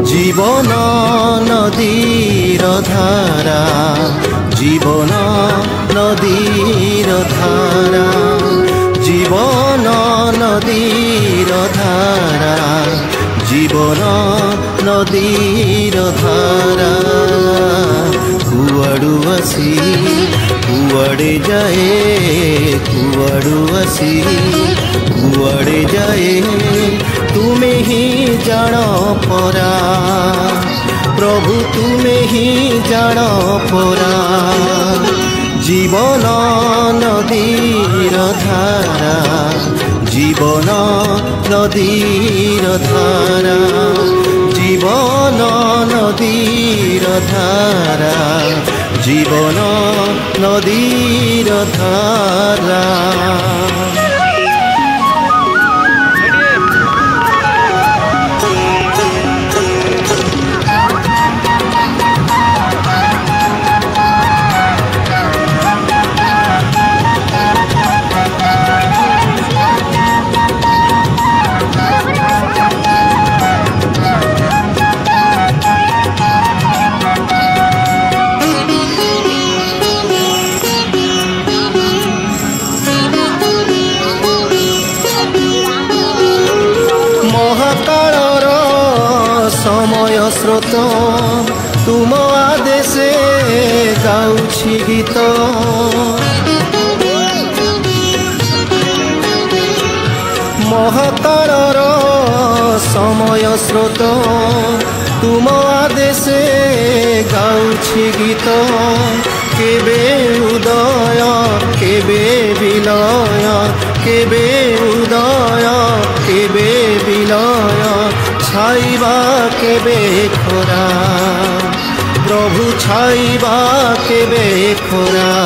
जीवन नदीर धारा जीवन नदीर धारा जीवन नदीर धारा जीवन नदीर धारा कुआडू आसी कुआडे जाए कुआडू आसी कुआडे जाए तुमे ही जान परा प्रभु तुमे ही जान परा जीवन नदीर धारा जीवन नदीर धारा जीवन नदीर धारा जीवन नदीर धारा समय स्रोत तुम आदेशे गाउछि गीत महाकालर समय स्रोत तुम आदेशे गाउछि गीत केबे उदय केबे विलय केबे उदय केबे विलय छाइबा केबे खोरा प्रभु छाइबा केबे खोरा।